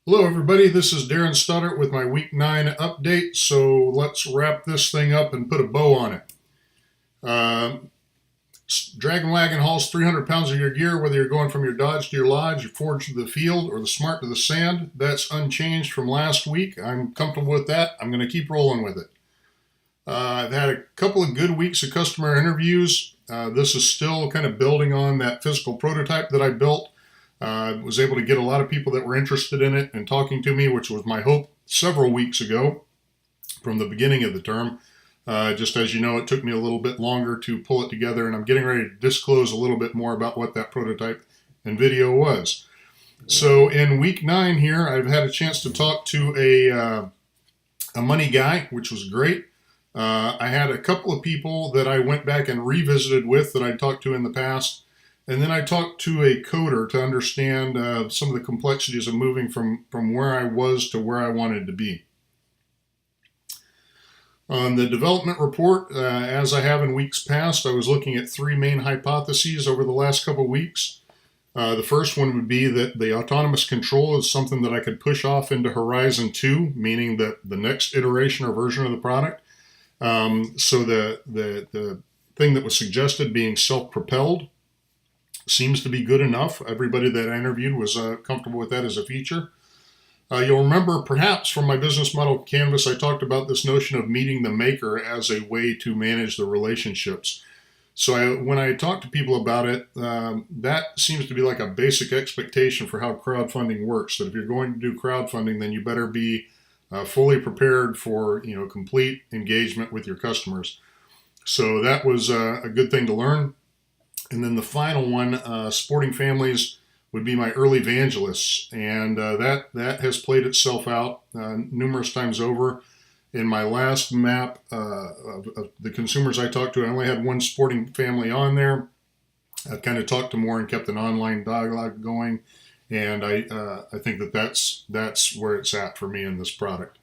Hello everybody, this is Darren Stoddart with my week 9 update. So let's wrap this thing up and put a bow on it. DRAGONwagon hauls 300 pounds of your gear, whether you're going from your Dodge to your Lodge, your Ford to the field, or the Smart to the sand. That's unchanged from last week. I'm comfortable with that. I'm going to keep rolling with it. I've had a couple of good weeks of customer interviews. This is still kind of building on that physical prototype that I built. Was able to get a lot of people that were interested in it and talking to me, which was my hope several weeks ago from the beginning of the term. Just as you know, it took me a little bit longer to pull it together, and I'm getting ready to disclose a little bit more about what that prototype and video was. So in week 9 here, I've had a chance to talk to a money guy, which was great. I had a couple of people that I went back and revisited with that I'd talked to in the past. And then I talked to a coder to understand some of the complexities of moving from where I was to where I wanted to be. On the development report, as I have in weeks past, I was looking at 3 main hypotheses over the last couple of weeks. The first one would be that the autonomous control is something that I could push off into Horizon 2, meaning that the next iteration or version of the product. So the thing that was suggested being self-propelled seems to be good enough. Everybody that I interviewed was comfortable with that as a feature. You'll remember perhaps from my business model canvas, I talked about this notion of meeting the maker as a way to manage the relationships. So when I talk to people about it, that seems to be like a basic expectation for how crowdfunding works. That if you're going to do crowdfunding, then you better be fully prepared for complete engagement with your customers. So that was a good thing to learn. And then the final one, sporting families, would be my early evangelists. And that has played itself out numerous times over. In my last map of the consumers I talked to, I only had one sporting family on there. I kind of talked to more and kept an online dialogue going. And I think that's where it's at for me in this product.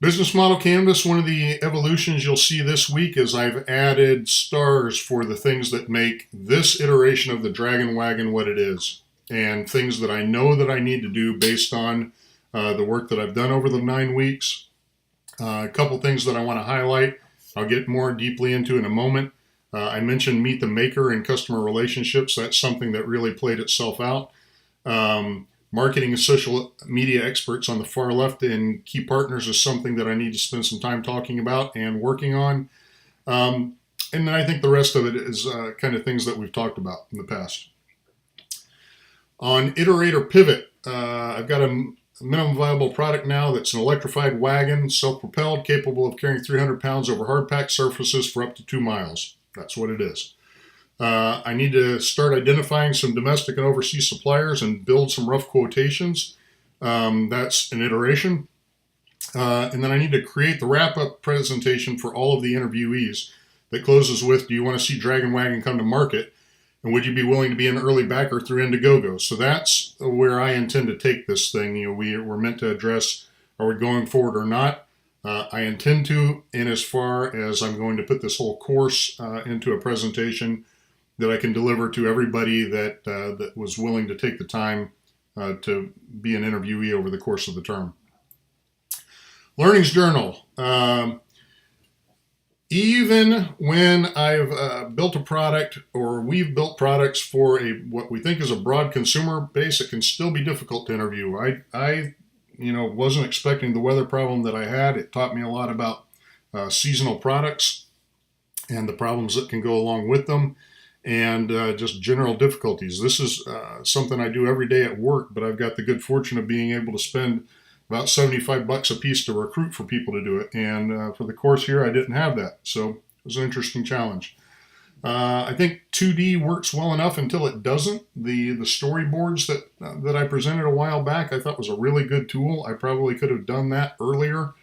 Business model canvas, one of the evolutions you'll see this week is I've added stars for the things that make this iteration of the DRAGONwagon what it is, and things that I know that I need to do based on the work that I've done over the 9 weeks. A couple things that I want to highlight, I'll get more deeply into in a moment. I mentioned meet the maker and customer relationships. That's something that really played itself out. Marketing and social media experts on the far left and key partners is something that I need to spend some time talking about and working on. And then I think the rest of it is kind of things that we've talked about in the past. On iterate or pivot, I've got a minimum viable product now that's an electrified wagon, self-propelled, capable of carrying 300 pounds over hard-packed surfaces for up to 2 miles. That's what it is. I need to start identifying some domestic and overseas suppliers and build some rough quotations. That's an iteration. And then I need to create the wrap-up presentation for all of the interviewees that closes with, do you want to see DRAGONwagon come to market? And would you be willing to be an early backer through Indiegogo? So that's where I intend to take this thing. We're meant to address, are we going forward or not? I intend to, in as far as I'm going to put this whole course into a presentation that I can deliver to everybody that was willing to take the time to be an interviewee over the course of the term. Learnings journal. Even when I've built a product or we've built products for what we think is a broad consumer base, it can still be difficult to interview. I wasn't expecting the weather problem that I had. It taught me a lot about seasonal products and the problems that can go along with them, and just general difficulties. This is something I do every day at work, but I've got the good fortune of being able to spend about $75 a piece to recruit for people to do it. And for the course here, I didn't have that. So it was an interesting challenge. I think 2D works well enough until it doesn't. The storyboards that I presented a while back, I thought was a really good tool. I probably could have done that earlier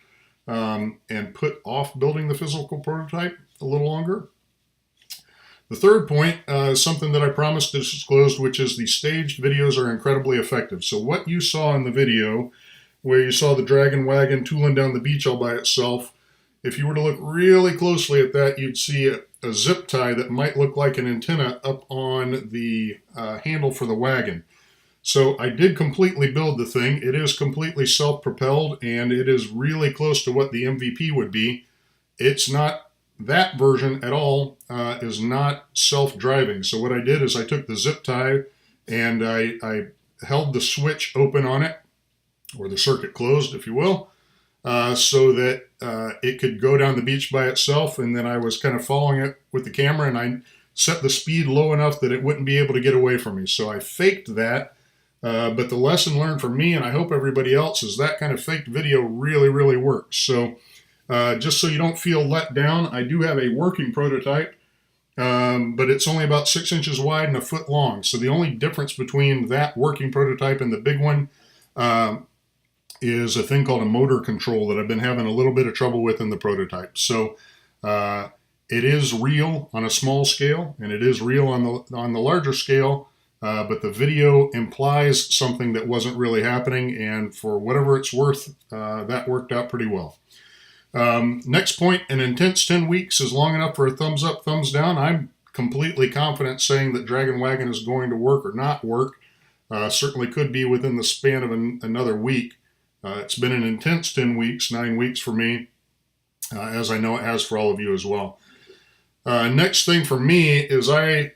and put off building the physical prototype a little longer. The third point is something that I promised to disclose, which is the staged videos are incredibly effective. So what you saw in the video, where you saw the DRAGONwagon tooling down the beach all by itself, if you were to look really closely at that, you'd see a zip tie that might look like an antenna up on the handle for the wagon. So I did completely build the thing. It is completely self-propelled, and it is really close to what the MVP would be. It's not, that version at all is not self-driving. So what I did is I took the zip tie and I held the switch open on it, or the circuit closed, if you will, so that it could go down the beach by itself. And then I was kind of following it with the camera, and I set the speed low enough that it wouldn't be able to get away from me. So I faked that. But the lesson learned for me, and I hope everybody else, is that kind of faked video really, really works. So just so you don't feel let down, I do have a working prototype, but it's only about 6 inches wide and a foot long. So the only difference between that working prototype and the big one is a thing called a motor control that I've been having a little bit of trouble with in the prototype. So it is real on a small scale, and it is real on the larger scale. But the video implies something that wasn't really happening, and for whatever it's worth, that worked out pretty well. Next point, an intense 10 weeks is long enough for a thumbs up, thumbs down. I'm completely confident saying that DRAGONwagon is going to work or not work. Certainly could be within the span of another week. It's been an intense 10 weeks, 9 weeks for me, as I know it has for all of you as well. Next thing for me is I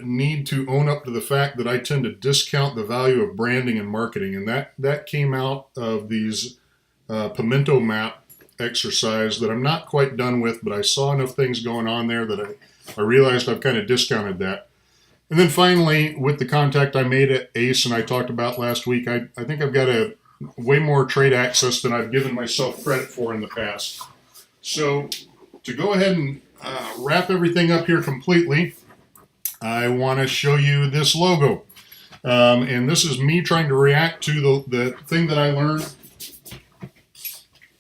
need to own up to the fact that I tend to discount the value of branding and marketing, and that came out of these pimento map exercise that I'm not quite done with, but I saw enough things going on there that I realized I've kind of discounted that. And then finally, with the contact I made at ACE and I talked about last week, I think I've got a way more trade access than I've given myself credit for in the past. So to go ahead and wrap everything up here completely, I want to show you this logo. And this is me trying to react to the thing that I learned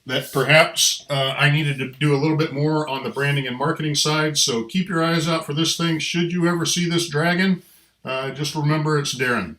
that perhaps I needed to do a little bit more on the branding and marketing side. So keep your eyes out for this thing. Should you ever see this dragon, just remember it's Darren.